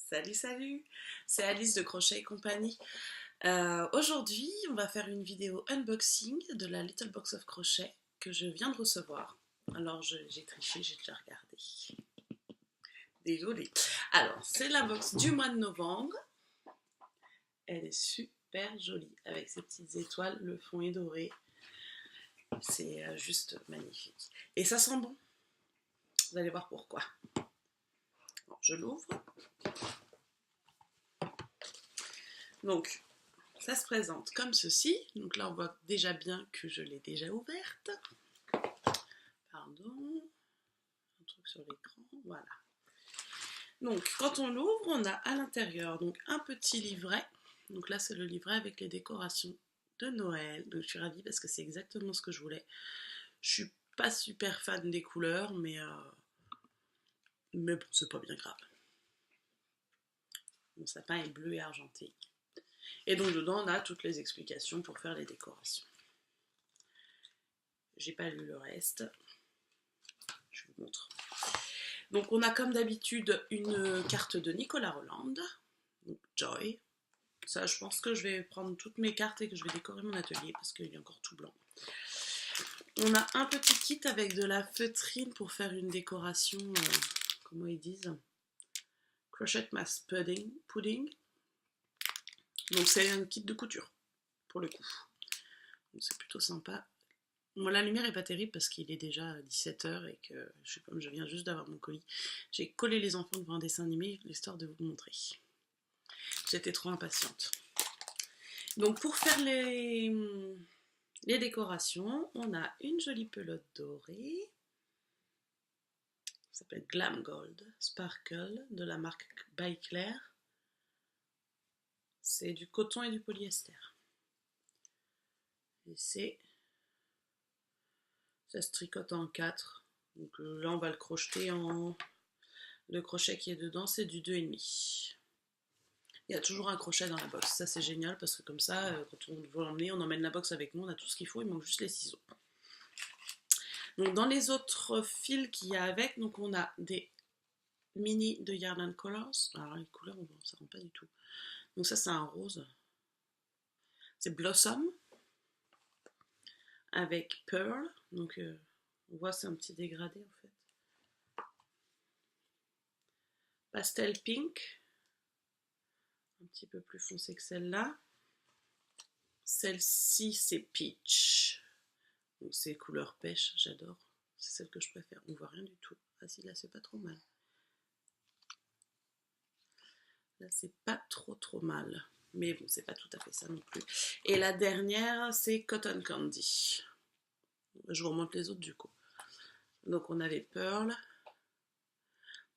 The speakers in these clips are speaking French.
Salut, c'est Alice de Crochet et compagnie. Aujourd'hui, on va faire une vidéo unboxing de la Little Box of Crochet que je viens de recevoir. Alors, j'ai triché, j'ai déjà regardé. Désolée. Alors, c'est la box du mois de novembre. Elle est super jolie avec ses petites étoiles, le fond est doré. C'est juste magnifique. Et ça sent bon. Vous allez voir pourquoi. Bon, je l'ouvre. Donc, ça se présente comme ceci. Donc là, on voit déjà bien que je l'ai déjà ouverte. Pardon. Un truc sur l'écran. Voilà. Donc, quand on l'ouvre, on a à l'intérieur donc un petit livret. Donc là, c'est le livret avec les décorations de Noël. Donc, je suis ravie parce que c'est exactement ce que je voulais. Je suis pas super fan des couleurs, mais bon, c'est pas bien grave. Mon sapin est bleu et argenté. Et donc, dedans, on a toutes les explications pour faire les décorations. J'ai pas lu le reste. Je vous montre. Donc on a comme d'habitude une carte de Nicolas Rolland, donc Joy. Ça, je pense que je vais prendre toutes mes cartes et que je vais décorer mon atelier parce qu'il est encore tout blanc. On a un petit kit avec de la feutrine pour faire une décoration, comment ils disent, crochet mass pudding. Donc c'est un kit de couture pour le coup. Donc c'est plutôt sympa. Moi, la lumière est pas terrible parce qu'il est déjà 17h et que comme je viens juste d'avoir mon colis, j'ai collé les enfants devant un dessin animé histoire de vous montrer. J'étais trop impatiente. Donc pour faire les décorations, on a une jolie pelote dorée. Ça s'appelle Glam Gold Sparkle de la marque By Claire. C'est du coton et du polyester. Et ça se tricote en 4. Donc là, on va le crocheter en... Le crochet qui est dedans, c'est du 2,5. Il y a toujours un crochet dans la box. Ça, c'est génial parce que comme ça, quand on veut l'emmener, on emmène la box avec nous, on a tout ce qu'il faut, il manque juste les ciseaux. Donc, dans les autres fils qu'il y a avec, donc on a des mini de Yarn Colors. Alors, les couleurs, ça ne rend pas du tout. Donc, ça, c'est un rose. C'est Blossom avec Pearl. Donc, on voit, c'est un petit dégradé en fait. Pastel Pink. Un petit peu plus foncé que celle-là. Celle-ci, c'est Peach. Donc c'est couleur pêche, j'adore. C'est celle que je préfère. On voit rien du tout. Ah si, là c'est pas trop mal. Là c'est pas trop mal. Mais bon, c'est pas tout à fait ça non plus. Et la dernière, c'est Cotton Candy. Je vous remonte les autres du coup. Donc on avait Pearl.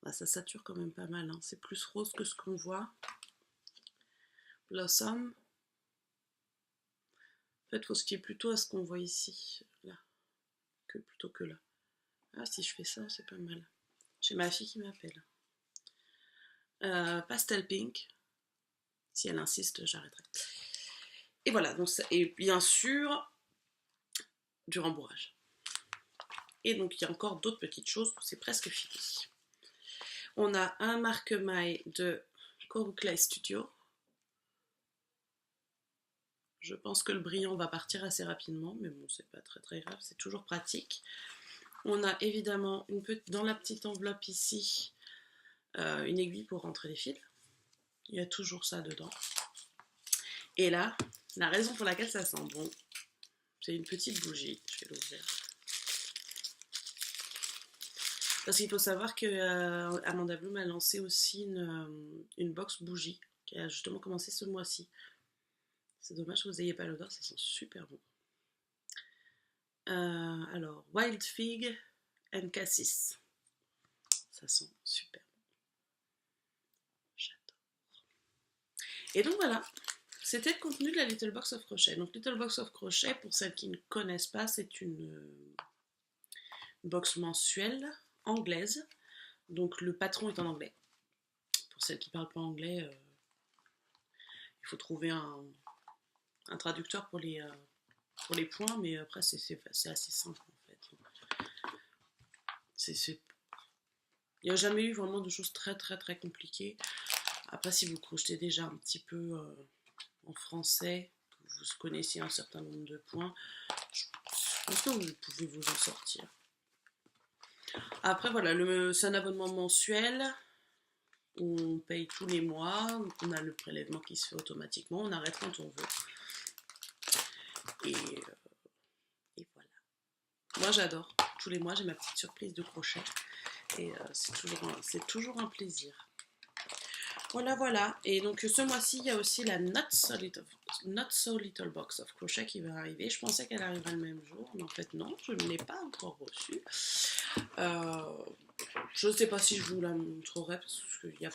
Ah, ça sature quand même pas mal. Hein. C'est plus rose que ce qu'on voit. Blossom. En fait, il faut se fier plutôt à ce qu'on voit ici. Là. Plutôt que là. Ah, si je fais ça, c'est pas mal. J'ai ma fille qui m'appelle. Pastel Pink. Si elle insiste, j'arrêterai. Et voilà, donc ça, et bien sûr, du rembourrage. Et donc, il y a encore d'autres petites choses, c'est presque fini. On a un marque-maille de Coral Clay Studio. Je pense que le brillant va partir assez rapidement, mais bon, c'est pas très grave, c'est toujours pratique. On a évidemment dans la petite enveloppe ici, une aiguille pour rentrer les fils. Il y a toujours ça dedans. Et là, la raison pour laquelle ça sent bon, c'est une petite bougie. Je vais l'ouvrir. Parce qu'il faut savoir que Amanda Bloom a lancé aussi une box bougie qui a justement commencé ce mois-ci. C'est dommage que vous n'ayez pas l'odeur, ça sent super bon. Alors, Wild Fig and Cassis. Ça sent super bon. J'adore. Et donc voilà, c'était le contenu de la Little Box of Crochet. Donc Little Box of Crochet, pour celles qui ne connaissent pas, c'est une box mensuelle anglaise. Donc le patron est en anglais. Pour celles qui ne parlent pas anglais, il faut trouver un traducteur pour les points, mais après c'est assez simple en fait. Il n'y a jamais eu vraiment de choses très compliquées. Après, si vous crochetez déjà un petit peu en français, que vous connaissez un certain nombre de points, je pense que vous pouvez vous en sortir. Après, voilà, c'est un abonnement mensuel. On paye tous les mois, on a le prélèvement qui se fait automatiquement, on arrête quand on veut. Et voilà. Moi, j'adore. Tous les mois, j'ai ma petite surprise de crochet. Et c'est toujours un plaisir. Voilà, voilà. Et donc ce mois-ci, il y a aussi la Not So Little Box of Crochet qui va arriver. Je pensais qu'elle arriverait le même jour, mais en fait non, je ne l'ai pas encore reçue. Je ne sais pas si je vous la montrerai parce qu'il y a...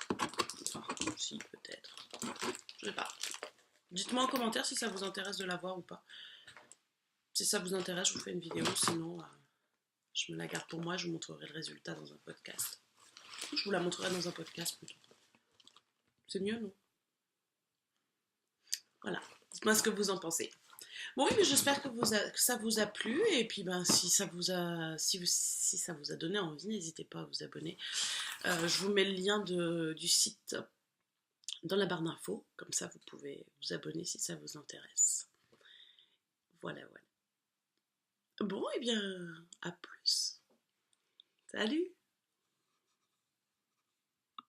Enfin, si, peut-être. Je sais pas. Dites-moi en commentaire si ça vous intéresse de la voir ou pas. Si ça vous intéresse, je vous fais une vidéo. Sinon, je me la garde pour moi. Je vous montrerai le résultat dans un podcast. Je vous la montrerai dans un podcast plutôt. C'est mieux, non? Voilà. Dites-moi ce que vous en pensez. Bon, oui, mais j'espère que ça vous a plu. Et puis, ben, si ça vous a donné envie, n'hésitez pas à vous abonner. Je vous mets le lien du site dans la barre d'infos. Comme ça, vous pouvez vous abonner si ça vous intéresse. Voilà, voilà. Bon, et bien, à plus. Salut!